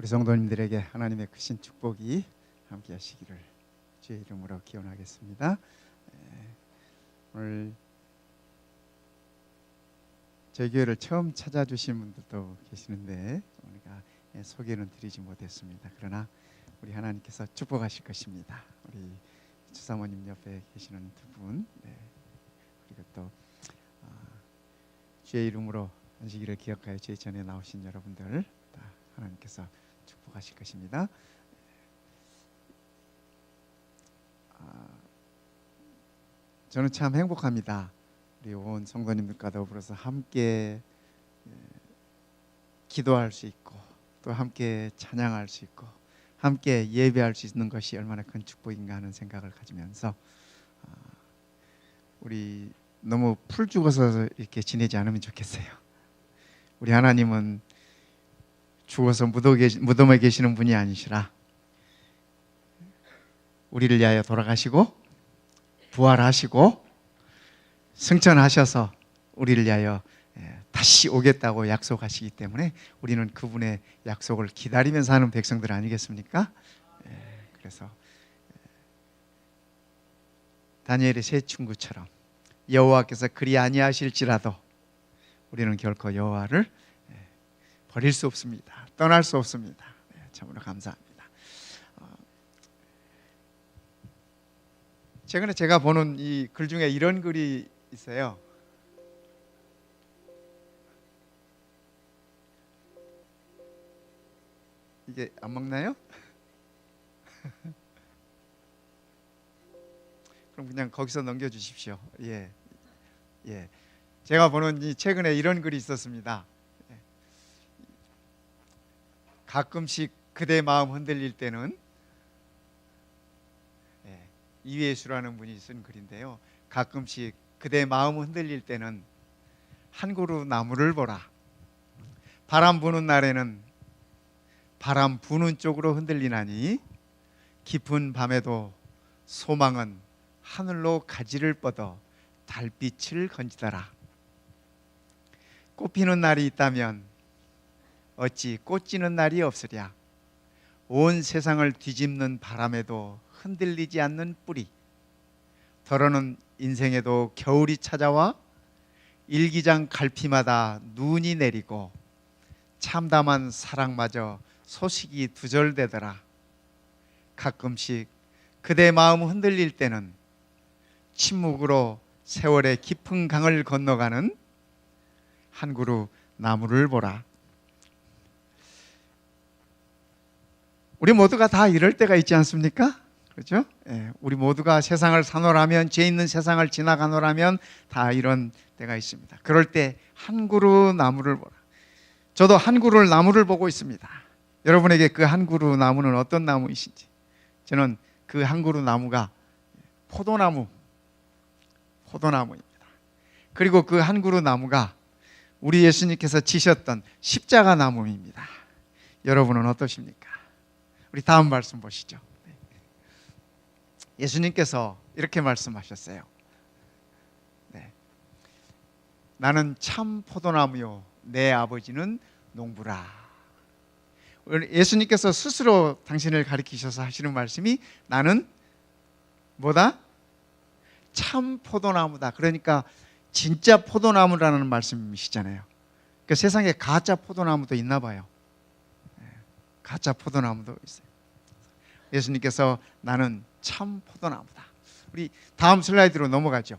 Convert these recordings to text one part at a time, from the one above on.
우리 성도님들에게 하나님의 크신 축복이 함께 하시기를 주의 이름으로 기원하겠습니다. 오늘 저희 교회를 처음 찾아주신 분들도 계시는데 우리가 소개는 드리지 못했습니다. 그러나 우리 하나님께서 축복하실 것입니다. 우리 주사모님 옆에 계시는 두 분, 그리고 또 주의 이름으로 안식일을 기억하여 주의 전에 나오신 여러분들 다 하나님께서 축복하실 것입니다. 저는 참 행복합니다. 우리 온 성도님들과 더불어서 함께 기도할 수 있고 또 함께 찬양할 수 있고 함께 예배할 수 있는 것이 얼마나 큰 축복인가 하는 생각을 가지면서 우리 너무 풀 죽어서 이렇게 지내지 않으면 좋겠어요. 우리 하나님은 죽어서 무덤에 계시는 분이 아니시라 우리를 위하여 돌아가시고 부활하시고 승천하셔서 우리를 위하여 다시 오겠다고 약속하시기 때문에 우리는 그분의 약속을 기다리면서 하는 백성들 아니겠습니까? 그래서 다니엘의 세 친구처럼 여호와께서 그리 아니하실지라도 우리는 결코 여호와를 버릴 수 없습니다. 떠날 수 없습니다. 참으로 감사합니다. 최근에 제가 보는 이 글 중에 이런 글이 있어요. 이게 안 먹나요? 그럼 그냥 거기서 넘겨주십시오. 예. 제가 보는 이 최근에 이런 글이 있었습니다. 가끔씩 그대 마음 흔들릴 때는, 이회수라는 분이 쓴 글인데요. 가끔씩 그대 마음 흔들릴 때는 한 그루 나무를 보라. 바람 부는 날에는 바람 부는 쪽으로 흔들리나니 깊은 밤에도 소망은 하늘로 가지를 뻗어 달빛을 건지더라. 꽃피는 날이 있다면 어찌 꽃지는 날이 없으랴. 온 세상을 뒤집는 바람에도 흔들리지 않는 뿌리. 더러는 인생에도 겨울이 찾아와 일기장 갈피마다 눈이 내리고 참담한 사랑마저 소식이 두절되더라. 가끔씩 그대 마음 흔들릴 때는 침묵으로 세월의 깊은 강을 건너가는 한 그루 나무를 보라. 우리 모두가 다 이럴 때가 있지 않습니까? 그렇죠? 우리 모두가 세상을 사노라면, 죄 있는 세상을 지나가노라면 다 이런 때가 있습니다. 그럴 때 한 그루 나무를 보라. 저도 한 그루 나무를 보고 있습니다. 여러분에게 그 한 그루 나무는 어떤 나무이신지. 저는 그 한 그루 나무가 포도나무입니다. 그리고 그 한 그루 나무가 우리 예수님께서 지셨던 십자가 나무입니다. 여러분은 어떠십니까? 우리 다음 말씀 보시죠. 예수님께서 이렇게 말씀하셨어요. 나는 참 포도나무요 내 아버지는 농부라. 예수님께서 스스로 당신을 가리키셔서 하시는 말씀이 나는 뭐다? 참 포도나무다. 그러니까 진짜 포도나무라는 말씀이시잖아요. 그러니까 세상에 가짜 포도나무도 있나 봐요. 가짜 포도나무도 있어요. 예수님께서 나는 참 포도나무다. 우리 다음 슬라이드로 넘어가죠.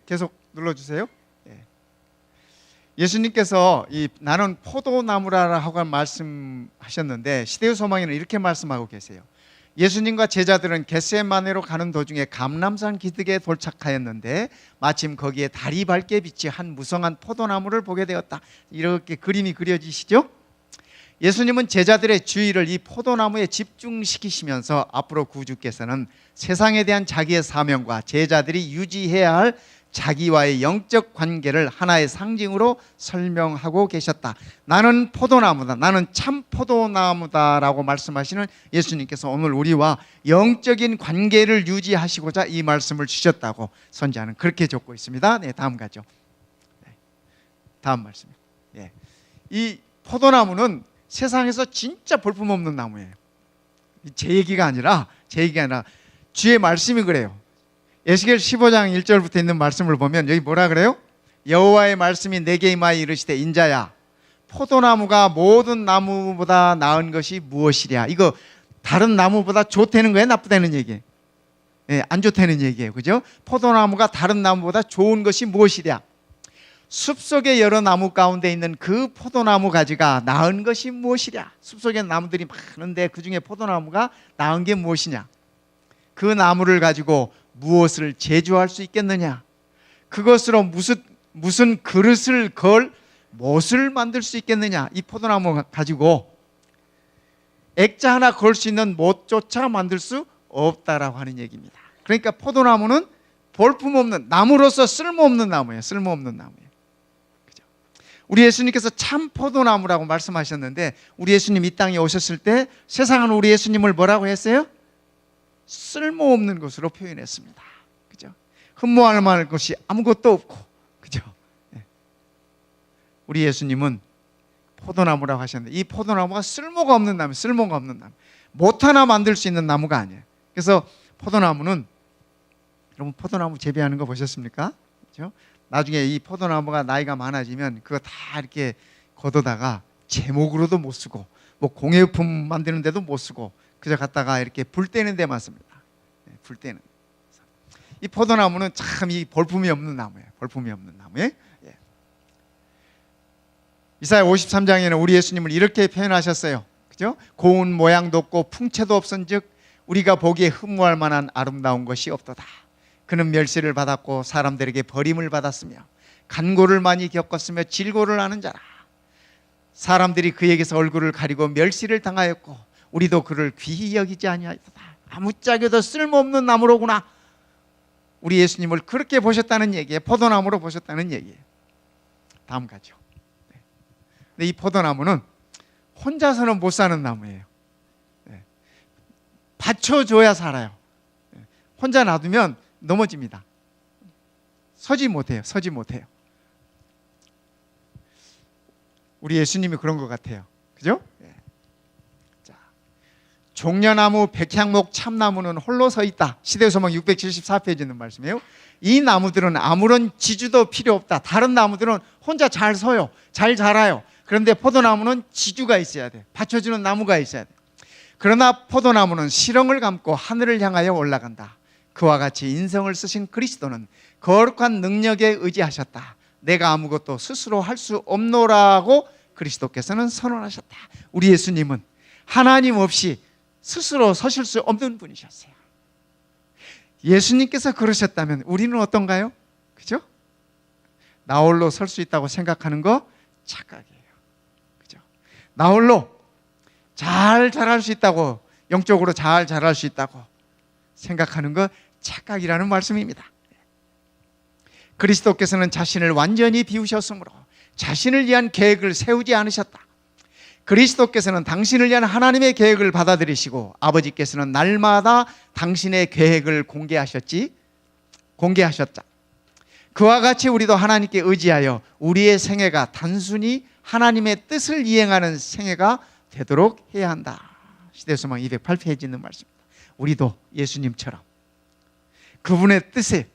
계속 눌러주세요. 예수님께서 이 나는 포도나무라고 말씀하셨는데 시대의 소망에는 이렇게 말씀하고 계세요. 예수님과 제자들은 겟세마네로 가는 도중에 감람산 기슭에 도착하였는데 마침 거기에 달이 밝게 비치 한 무성한 포도나무를 보게 되었다. 이렇게 그림이 그려지시죠? 예수님은 제자들의 주의를 이 포도나무에 집중시키시면서 앞으로 구주께서는 세상에 대한 자기의 사명과 제자들이 유지해야 할 자기와의 영적 관계를 하나의 상징으로 설명하고 계셨다. 나는 포도나무다. 나는 참 포도나무다라고 말씀하시는 예수님께서 오늘 우리와 영적인 관계를 유지하시고자 이 말씀을 주셨다고 선지자는 그렇게 적고 있습니다. 네, 다음 가죠. 네, 다음 말씀. 예. 이 포도나무는 세상에서 진짜 볼품없는 나무예요. 제 얘기가 아니라 주의 말씀이 그래요. 에스겔 15장 1절부터 있는 말씀을 보면 여기 뭐라 그래요? 여호와의 말씀이 내게 임하여 이르시되 인자야 포도나무가 모든 나무보다 나은 것이 무엇이랴. 이거 다른 나무보다 좋다는 거예요, 나쁘다는 얘기예요? 예, 안 좋다는 얘기예요. 그죠? 포도나무가 다른 나무보다 좋은 것이 무엇이랴. 숲속의 여러 나무 가운데 있는 그 포도나무 가지가 나은 것이 무엇이랴. 숲속에 무들이 많은데 그중에 포도나무가 나은 게 무엇이냐. 그 나무를 가지고 무엇을 제조할 수 있겠느냐. 그것으로 무슨 그릇을 걸 못을 만들 수 있겠느냐. 이 포도나무 가지고 액자 하나 걸 수 있는 못조차 만들 수 없다라고 하는 얘기입니다. 그러니까 포도나무는 볼품없는, 나무로서 쓸모없는 나무예요. 쓸모없는 나무예요. 그죠? 우리 예수님께서 참 포도나무라고 말씀하셨는데 우리 예수님 이 땅에 오셨을 때 세상은 우리 예수님을 뭐라고 했어요? 쓸모없는 것으로 표현했습니다. 그죠? 흠모할 만한 것이 아무것도 없고, 그죠? 네. 우리 예수님은 포도나무라고 하셨는데 이 포도나무가 쓸모가 없는 나무, 쓸모가 없는 나무, 못 하나 만들 수 있는 나무가 아니에요. 그래서 포도나무는, 여러분 포도나무 재배하는 거 보셨습니까? 그죠? 나중에 이 포도나무가 나이가 많아지면 그거 다 이렇게 걷어다가 제목으로도 못 쓰고 뭐 공예품 만드는 데도 못 쓰고 그저 갖다가 이렇게 불 때는 데만 씁니다. 네, 불 때는. 이 포도나무는 참 이 볼품이 없는 나무예요. 볼품이 없는 나무예요. 예. 이사야 53장에는 우리 예수님을 이렇게 표현하셨어요. 그죠? 고운 모양도 없고 풍채도 없은즉 우리가 보기에 흠모할 만한 아름다운 것이 없도다. 그는 멸시를 받았고 사람들에게 버림을 받았으며 간고를 많이 겪었으며 질고를 하는 자라. 사람들이 그에게서 얼굴을 가리고 멸시를 당하였고 우리도 그를 귀히 여기지 아니하였다. 아무짝에도 쓸모없는 나무로구나. 우리 예수님을 그렇게 보셨다는 얘기예요. 포도나무로 보셨다는 얘기예요. 다음 가죠. 네. 근데 이 포도나무는 혼자서는 못 사는 나무예요. 네. 받쳐줘야 살아요. 네. 혼자 놔두면 넘어집니다. 서지 못해요. 서지 못해요. 우리 예수님이 그런 것 같아요. 그죠? 네. 자, 종려나무, 백향목, 참나무는 홀로 서 있다. 시대소망 674페이지 있는 말씀이에요. 이 나무들은 아무런 지주도 필요 없다. 다른 나무들은 혼자 잘 서요. 잘 자라요. 그런데 포도나무는 지주가 있어야 돼. 받쳐주는 나무가 있어야 돼. 그러나 포도나무는 시렁을 감고 하늘을 향하여 올라간다. 그와 같이 인성을 쓰신 그리스도는 거룩한 능력에 의지하셨다. 내가 아무것도 스스로 할 수 없노라고 그리스도께서는 선언하셨다. 우리 예수님은 하나님 없이 스스로 서실 수 없는 분이셨어요. 예수님께서 그러셨다면 우리는 어떤가요? 그죠? 나 홀로 설 수 있다고 생각하는 거 착각이에요. 그죠? 나 홀로 잘 자랄 수 있다고, 영적으로 잘 자랄 수 있다고 생각하는 거 착각이라는 말씀입니다. 그리스도께서는 자신을 완전히 비우셨으므로 자신을 위한 계획을 세우지 않으셨다. 그리스도께서는 당신을 위한 하나님의 계획을 받아들이시고 아버지께서는 날마다 당신의 계획을 공개하셨다. 그와 같이 우리도 하나님께 의지하여 우리의 생애가 단순히 하나님의 뜻을 이행하는 생애가 되도록 해야 한다. 시대소망 208페이지 있는 말씀입니다. 우리도 예수님처럼 그분의 뜻에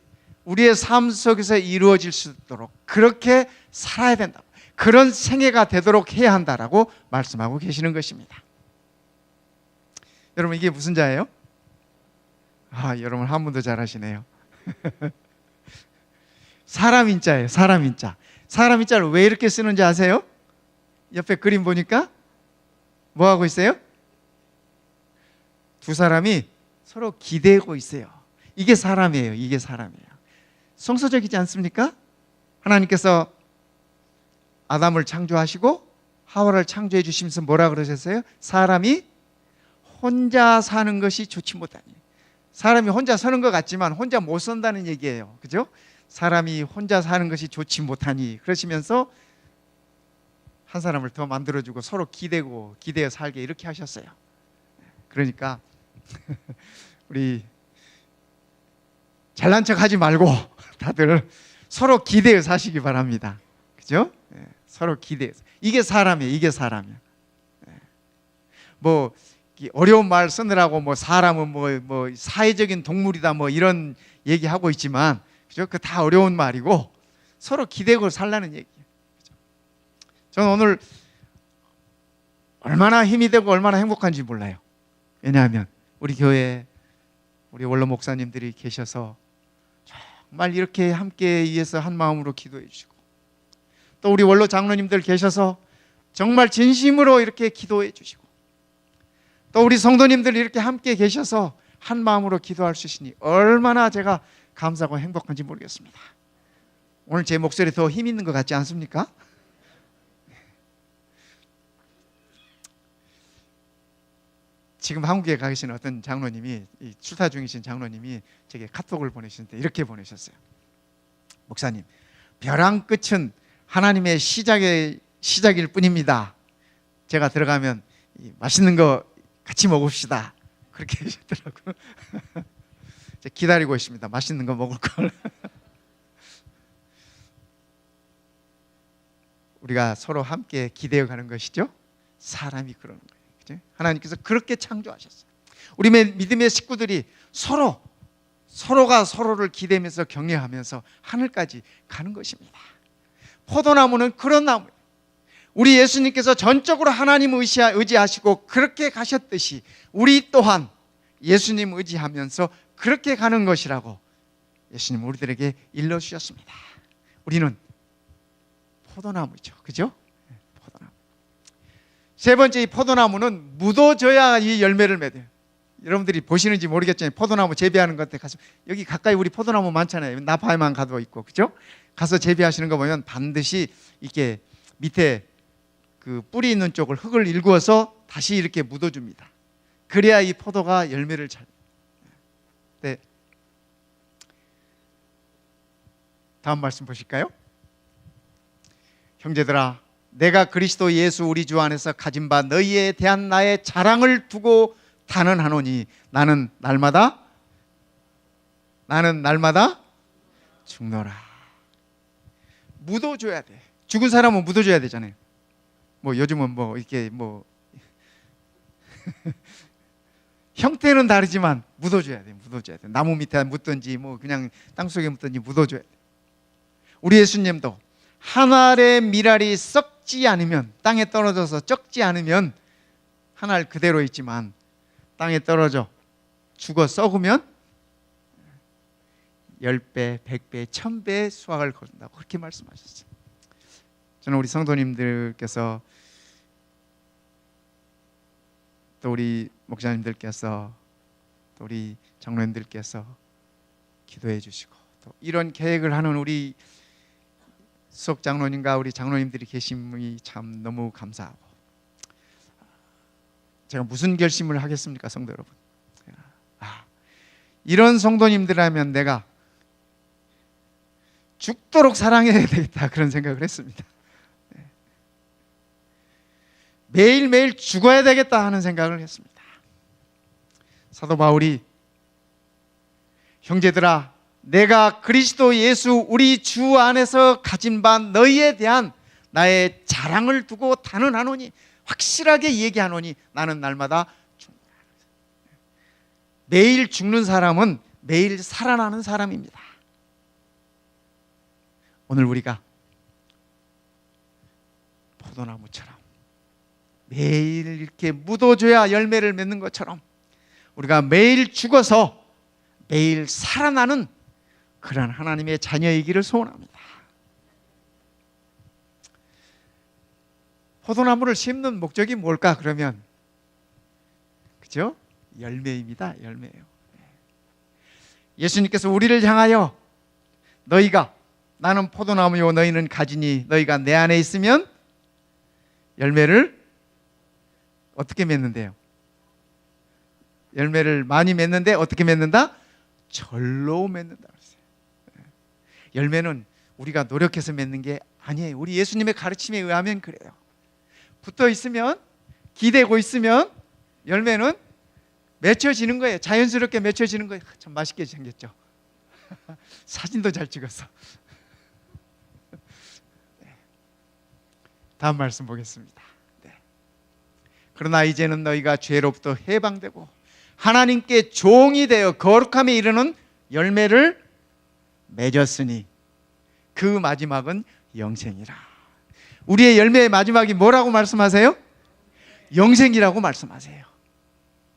우리의 삶 속에서 이루어질 수 있도록 그렇게 살아야 된다. 그런 생애가 되도록 해야 한다라고 말씀하고 계시는 것입니다. 여러분 이게 무슨 자예요? 여러분 한문도 잘하시네요. 사람인자예요. 사람인자. 사람인자를 왜 이렇게 쓰는지 아세요? 옆에 그림 보니까 뭐 하고 있어요? 두 사람이 서로 기대고 있어요. 이게 사람이에요. 이게 사람이에요. 성서적이지 않습니까? 하나님께서 아담을 창조하시고 하와를 창조해 주시면서 뭐라 그러셨어요? 사람이 혼자 사는 것이 좋지 못하니. 사람이 혼자 서는 것 같지만 혼자 못 산다는 얘기예요. 그죠? 사람이 혼자 사는 것이 좋지 못하니 그러시면서 한 사람을 더 만들어주고 서로 기대어 살게 이렇게 하셨어요. 그러니까 우리 잘난 척 하지 말고 다들 서로 기대어 사시기 바랍니다. 그죠? 서로 기대어. 이게 사람이에요. 이게 사람이야. 뭐 어려운 말 쓰느라고 뭐 사람은 뭐 사회적인 동물이다 뭐 이런 얘기하고 있지만, 그죠? 그 다 어려운 말이고 서로 기대고 살라는 얘기예요. 그죠? 저는 오늘 얼마나 힘이 되고 얼마나 행복한지 몰라요. 왜냐하면 우리 교회에 우리 원로 목사님들이 계셔서 정말 이렇게 함께 위해서 한 마음으로 기도해 주시고, 또 우리 원로 장로님들 계셔서 정말 진심으로 이렇게 기도해 주시고, 또 우리 성도님들 이렇게 함께 계셔서 한 마음으로 기도할 수 있으니 얼마나 제가 감사하고 행복한지 모르겠습니다. 오늘 제 목소리 더 힘 있는 것 같지 않습니까? 지금 한국에 가 계신 어떤 장로님이, 출타 중이신 장로님이 제게 카톡을 보내시는데 이렇게 보내셨어요. 목사님, 벼랑 끝은 하나님의 시작일 뿐입니다. 제가 들어가면 맛있는 거 같이 먹읍시다. 그렇게 하셨더라고요. 기다리고 있습니다. 맛있는 거 먹을 걸. 우리가 서로 함께 기대어 가는 것이죠. 사람이 그러는 거예요. 그죠? 하나님께서 그렇게 창조하셨어요. 우리 믿음의 식구들이 서로가 서로를 기대면서 격려하면서 하늘까지 가는 것입니다. 포도나무는 그런 나무예요. 우리 예수님께서 전적으로 하나님 의지하시고 그렇게 가셨듯이 우리 또한 예수님 의지하면서 그렇게 가는 것이라고 예수님 우리들에게 일러주셨습니다. 우리는 포도나무죠. 그죠? 포도나무. 세 번째, 이 포도나무는 묻어줘야 이 열매를 맺어요. 여러분들이 보시는지 모르겠지만 포도나무 재배하는 것 같아 가서, 여기 가까이 우리 포도나무 많잖아요. 나파에만 가도 있고, 그죠? 가서 재배하시는 거 보면 반드시 이렇게 밑에 그 뿌리 있는 쪽을 흙을 일구어서 다시 이렇게 묻어줍니다. 그래야 이 포도가 열매를 잘. 네. 다음 말씀 보실까요? 형제들아, 내가 그리스도 예수 우리 주 안에서 가진 바 너희에 대한 나의 자랑을 두고 단언하노니 나는 날마다 죽노라. 묻어줘야 돼. 죽은 사람은 묻어줘야 되잖아요. 뭐 요즘은 뭐 이렇게 뭐 형태는 다르지만 묻어줘야 돼. 나무 밑에 묻든지 뭐 그냥 땅속에 묻든지 묻어줘야 돼. 우리 예수님도 한 알의 밀알이 썩지 않으면, 땅에 떨어져서 썩지 않으면 한 알 그대로 있지만 땅에 떨어져 죽어 썩으면 10배, 100배, 1000배의 수확을 거둔다고 그렇게 말씀하셨어요. 저는 우리 성도님들께서 또 우리 목사님들께서 또 우리 장로님들께서 기도해 주시고 또 이런 계획을 하는 우리 수석 장로님과 우리 장로님들이 계심이 참 너무 감사하고, 제가 무슨 결심을 하겠습니까, 성도 여러분? 이런 성도님들이라면 내가 죽도록 사랑해야 되겠다, 그런 생각을 했습니다. 매일매일 죽어야 되겠다 하는 생각을 했습니다. 사도 바울이 형제들아, 내가 그리스도 예수 우리 주 안에서 가진 바 너희에 대한 나의 자랑을 두고 단언하노니, 확실하게 얘기하노니 나는 날마다 죽는다. 매일 죽는 사람은 매일 살아나는 사람입니다. 오늘 우리가 포도나무처럼 매일 이렇게 묻어줘야 열매를 맺는 것처럼 우리가 매일 죽어서 매일 살아나는 그런 하나님의 자녀이기를 소원합니다. 포도나무를 심는 목적이 뭘까? 그러면 그죠? 열매입니다. 열매예요. 예수님께서 우리를 향하여 너희가, 나는 포도나무요 너희는 가지니 너희가 내 안에 있으면 열매를 어떻게 맺는데요? 열매를 많이 맺는데 어떻게 맺는다? 절로 맺는다. 열매는 우리가 노력해서 맺는 게 아니에요. 우리 예수님의 가르침에 의하면 그래요. 붙어 있으면, 기대고 있으면 열매는 맺혀지는 거예요. 자연스럽게 맺혀지는 거예요. 참 맛있게 생겼죠. 사진도 잘 찍었어. 다음 말씀 보겠습니다. 그러나 이제는 너희가 죄로부터 해방되고 하나님께 종이 되어 거룩함에 이르는 열매를 맺었으니 그 마지막은 영생이라. 우리의 열매의 마지막이 뭐라고 말씀하세요? 영생이라고 말씀하세요.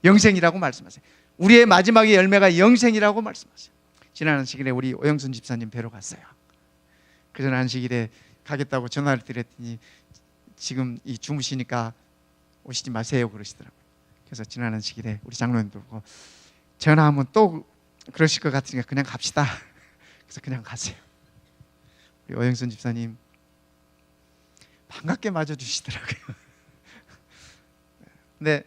영생이라고 말씀하세요. 우리의 마지막의 열매가 영생이라고 말씀하세요. 지난 안식일에 우리 오영순 집사님 뵈러 갔어요. 그 전 안식일에 가겠다고 전화를 드렸더니 지금 이 주무시니까 오시지 마세요 그러시더라고요. 그래서 지난 안식일에 우리 장로님도 보고 전화하면 또 그러실 것 같으니까 그냥 갑시다. 그래서 그냥 갔어요. 우리 오영순 집사님 반갑게 맞아주시더라고요. 근데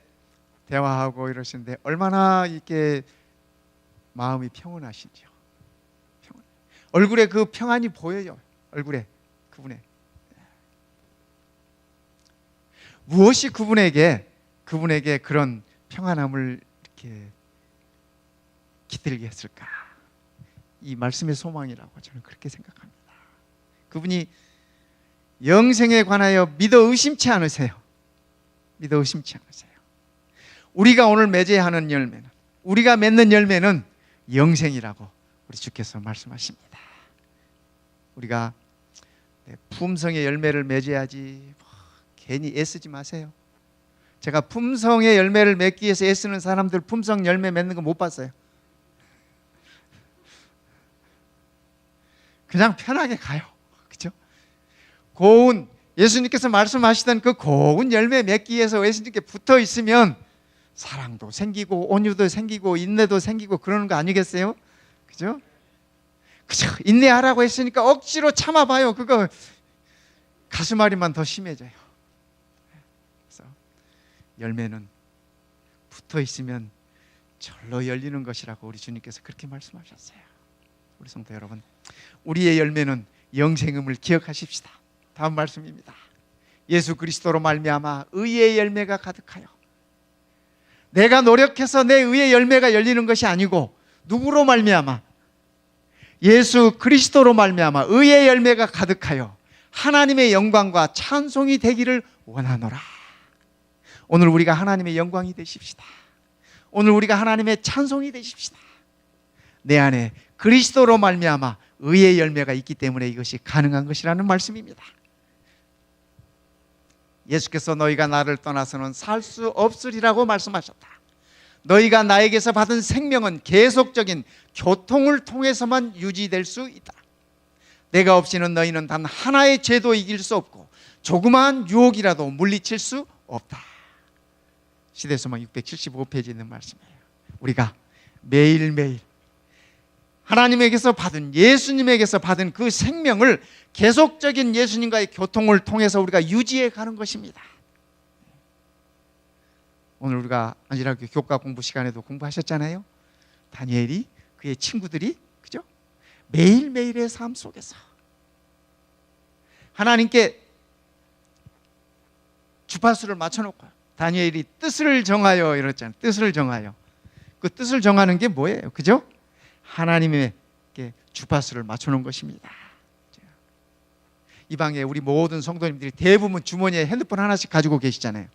대화하고 이러시는데 얼마나 이렇게 마음이 평온하신지요. 얼굴에 그 평안이 보여요. 얼굴에 그분의 무엇이 그분에게 그런 평안함을 이렇게 깃들게 했을까? 이 말씀의 소망이라고 저는 그렇게 생각합니다. 그분이 영생에 관하여 믿어 의심치 않으세요. 믿어 의심치 않으세요. 우리가 오늘 맺어야 하는 열매는, 우리가 맺는 열매는 영생이라고 우리 주께서 말씀하십니다. 우리가 품성의 열매를 맺어야지 괜히 애쓰지 마세요. 제가 품성의 열매를 맺기 위해서 애쓰는 사람들 품성 열매 맺는 거 못 봤어요. 그냥 편하게 가요. 그렇죠? 고운, 예수님께서 말씀하시던 그 고운 열매 맺기 위해서 예수님께 붙어 있으면 사랑도 생기고 온유도 생기고 인내도 생기고 그러는 거 아니겠어요? 그죠? 그죠? 인내하라고 했으니까 억지로 참아봐요. 그거 가슴앓이만 더 심해져요. 그래서 열매는 붙어 있으면 절로 열리는 것이라고 우리 주님께서 그렇게 말씀하셨어요. 우리 성도 여러분, 우리의 열매는 영생임을 기억하십시다. 다음 말씀입니다. 예수 그리스도로 말미암아 의의 열매가 가득하여. 내가 노력해서 내 의의 열매가 열리는 것이 아니고 누구로 말미암아? 예수 그리스도로 말미암아 의의 열매가 가득하여 하나님의 영광과 찬송이 되기를 원하노라. 오늘 우리가 하나님의 영광이 되십시다. 오늘 우리가 하나님의 찬송이 되십시다. 내 안에 그리스도로 말미암아 의의 열매가 있기 때문에 이것이 가능한 것이라는 말씀입니다. 예수께서 너희가 나를 떠나서는 살 수 없으리라고 말씀하셨다. 너희가 나에게서 받은 생명은 계속적인 교통을 통해서만 유지될 수 있다. 내가 없이는 너희는 단 하나의 죄도 이길 수 없고 조그마한 유혹이라도 물리칠 수 없다. 시대소망 675페이지에 있는 말씀이에요. 우리가 매일매일 하나님에게서 받은, 예수님에게서 받은 그 생명을 계속적인 예수님과의 교통을 통해서 우리가 유지해 가는 것입니다. 오늘 우리가 안지락교 교과 공부 시간에도 공부하셨잖아요. 다니엘이, 그의 친구들이, 그죠? 매일매일의 삶 속에서 하나님께 주파수를 맞춰놓고 다니엘이 뜻을 정하여 이랬잖아요. 뜻을 정하여. 그 뜻을 정하는 게 뭐예요? 그죠? 하나님에게 주파수를 맞춰놓은 것입니다. 이 방에 우리 모든 성도님들이 대부분 주머니에 핸드폰 하나씩 가지고 계시잖아요.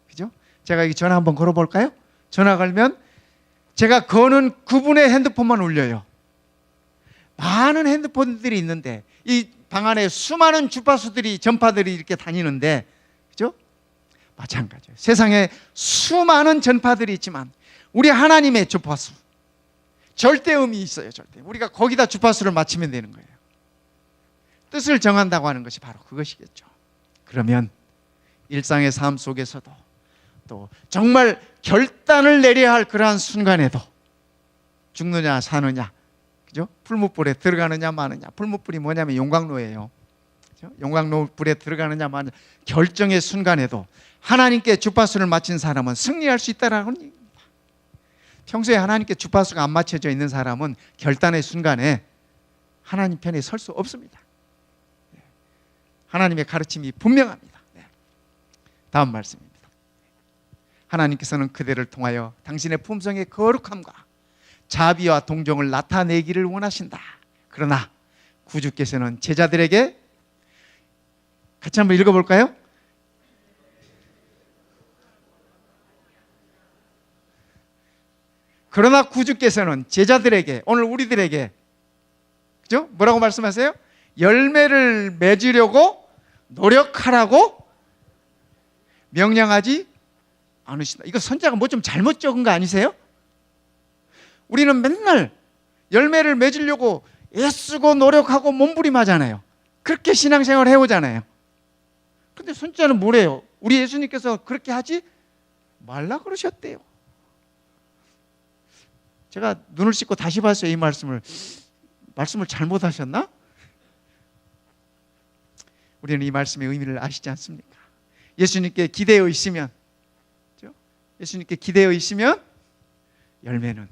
그죠? 제가 이 전화 한번 걸어볼까요? 전화 걸면 제가 거는 그분의 핸드폰만 울려요. 많은 핸드폰들이 있는데 이 방 안에 수많은 주파수들이, 전파들이 이렇게 다니는데, 그죠? 마찬가지예요. 세상에 수많은 전파들이 있지만 우리 하나님의 주파수, 절대음이 있어요. 절대. 우리가 거기다 주파수를 맞추면 되는 거예요. 뜻을 정한다고 하는 것이 바로 그것이겠죠. 그러면 일상의 삶 속에서도 또 정말 결단을 내려야 할 그러한 순간에도 죽느냐 사느냐, 그죠? 풀무불에 들어가느냐 마느냐. 풀무불이 뭐냐면 용광로예요. 그죠? 용광로불에 들어가느냐 마느냐. 결정의 순간에도 하나님께 주파수를 맞춘 사람은 승리할 수 있다라는 얘기입니다. 평소에 하나님께 주파수가 안 맞춰져 있는 사람은 결단의 순간에 하나님 편에 설 수 없습니다. 하나님의 가르침이 분명합니다. 다음 말씀입니다. 하나님께서는 그대를 통하여 당신의 품성의 거룩함과 자비와 동정을 나타내기를 원하신다. 그러나 구주께서는 제자들에게, 같이 한번 읽어볼까요? 그러나 구주께서는 제자들에게, 오늘 우리들에게, 그죠? 뭐라고 말씀하세요? 열매를 맺으려고 노력하라고 명령하지 않으신다. 이거 선자가 뭐 좀 잘못 적은 거 아니세요? 우리는 맨날 열매를 맺으려고 애쓰고 노력하고 몸부림하잖아요. 그렇게 신앙생활을 해오잖아요. 근데 선자는 뭐래요? 우리 예수님께서 그렇게 하지 말라 그러셨대요. 제가 눈을 씻고 다시 봤어요. 이 말씀을 잘못하셨나? 우리는 이 말씀의 의미를 아시지 않습니까? 예수님께 기대어 있으면, 예수님께 기대어 있으면 열매는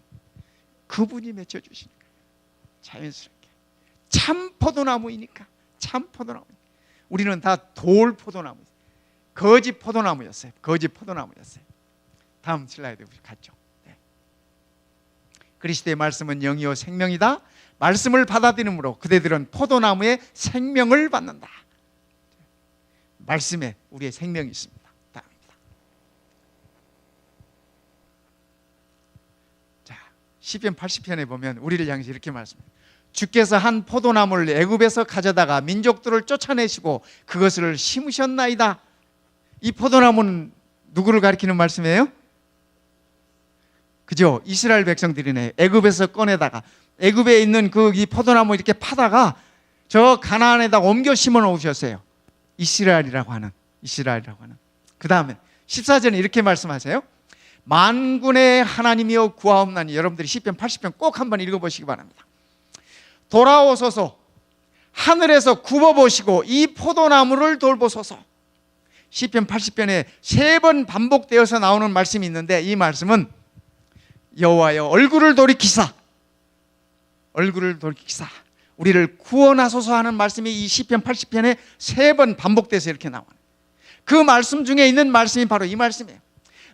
그분이 맺어주시는 거예요. 자연스럽게. 참 포도나무이니까. 참 포도나무. 우리는 다 돌 포도나무, 거짓 포도나무였어요. 거짓 포도나무였어요. 다음 슬라이드 갔죠. 그리스도의 말씀은 영이요 생명이다. 말씀을 받아들임으로 그대들은 포도나무의 생명을 받는다. 말씀에 우리의 생명이 있습니다. 다음입니다. 자, 시편 80편에 보면 우리를 향해서 이렇게 말씀합니다. 주께서 한 포도나무를 애굽에서 가져다가 민족들을 쫓아내시고 그것을 심으셨나이다. 이 포도나무는 누구를 가리키는 말씀이에요? 그죠? 이스라엘 백성들이네. 애굽에서 꺼내다가, 애굽에 있는 이 포도나무 이렇게 파다가 저 가나안에다 옮겨 심어 놓으셨어요. 이스라엘이라고 하는. 그 다음에 14절에 이렇게 말씀하세요. 만군의 하나님이여 구하옵나니. 여러분들이 시편 80편 꼭 한번 읽어보시기 바랍니다. 돌아오소서, 하늘에서 굽어보시고 이 포도나무를 돌보소서. 시편 80편에 3번 반복되어서 나오는 말씀이 있는데, 이 말씀은 여호와여 얼굴을 돌이키사 우리를 구원하소서 하는 말씀이 이 시편 80편에 3번 반복돼서 이렇게 나와요. 그 말씀 중에 있는 말씀이 바로 이 말씀이에요.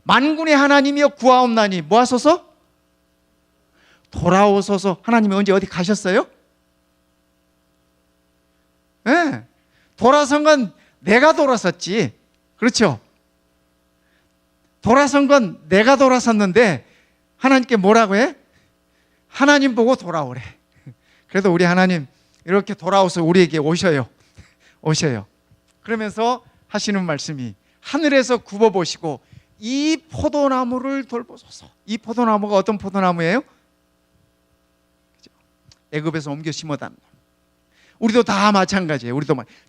만군의 하나님이여 구하옵나니 뭐 하소서? 돌아오소서. 하나님이 언제 어디 가셨어요? 네. 돌아선 건 내가 돌아섰지. 그렇죠? 돌아선 건 내가 돌아섰는데 하나님께 뭐라고 해? 하나님 보고 돌아오래. 그래도 우리 하나님 이렇게 돌아오서 우리에게 오셔요. 그러면서 하시는 말씀이 하늘에서 굽어보시고 이 포도나무를 돌보소서. 이 포도나무가 어떤 포도나무예요? 애굽에서 옮겨 심어다. 우리도 다 마찬가지예요.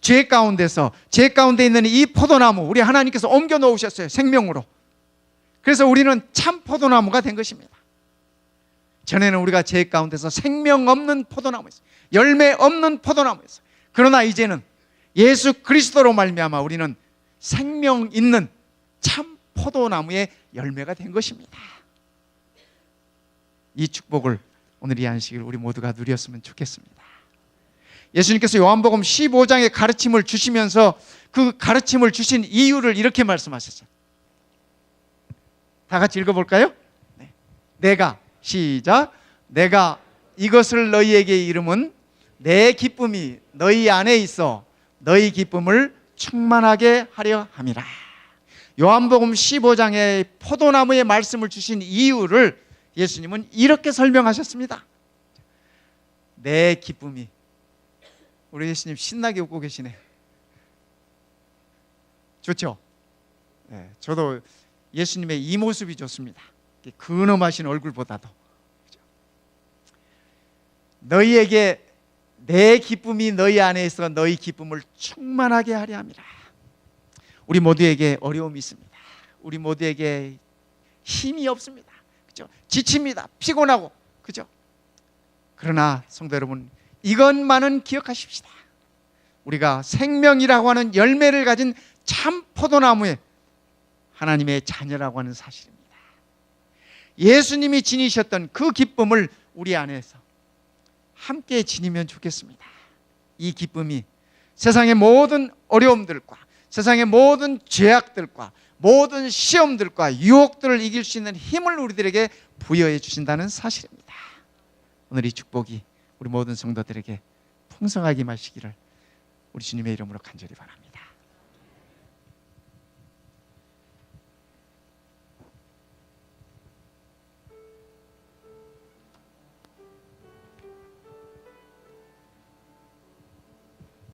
죄 가운데 있는 이 포도나무 우리 하나님께서 옮겨 놓으셨어요. 생명으로. 그래서 우리는 참 포도나무가 된 것입니다. 전에는 우리가 죄 가운데서 생명 없는 포도나무였어요. 열매 없는 포도나무였어요. 그러나 이제는 예수 그리스도로 말미암아 우리는 생명 있는 참 포도나무의 열매가 된 것입니다. 이 축복을 오늘 이 안식일 우리 모두가 누렸으면 좋겠습니다. 예수님께서 요한복음 15장의 가르침을 주시면서 그 가르침을 주신 이유를 이렇게 말씀하셨어요. 다 같이 읽어볼까요? 내가 이것을 너희에게 이름은 내 기쁨이 너희 안에 있어 너희 기쁨을 충만하게 하려 함이라. 요한복음 15장의 포도나무의 말씀을 주신 이유를 예수님은 이렇게 설명하셨습니다. 내 기쁨이. 우리 예수님 신나게 웃고 계시네. 좋죠? 네, 저도 예수님의 이 모습이 좋습니다. 근엄하신 얼굴보다도. 너희에게 내 기쁨이 너희 안에 있어 너희 기쁨을 충만하게 하려 함이라. 우리 모두에게 어려움이 있습니다. 우리 모두에게 힘이 없습니다. 그죠? 지칩니다. 피곤하고. 그죠? 그러나 성도 여러분, 이것만은 기억하십시다. 우리가 생명이라고 하는 열매를 가진 참 포도나무에 하나님의 자녀라고 하는 사실입니다. 예수님이 지니셨던 그 기쁨을 우리 안에서 함께 지니면 좋겠습니다. 이 기쁨이 세상의 모든 어려움들과 세상의 모든 죄악들과 모든 시험들과 유혹들을 이길 수 있는 힘을 우리들에게 부여해 주신다는 사실입니다. 오늘 이 축복이 우리 모든 성도들에게 풍성하게 마시기를 우리 주님의 이름으로 간절히 바랍니다.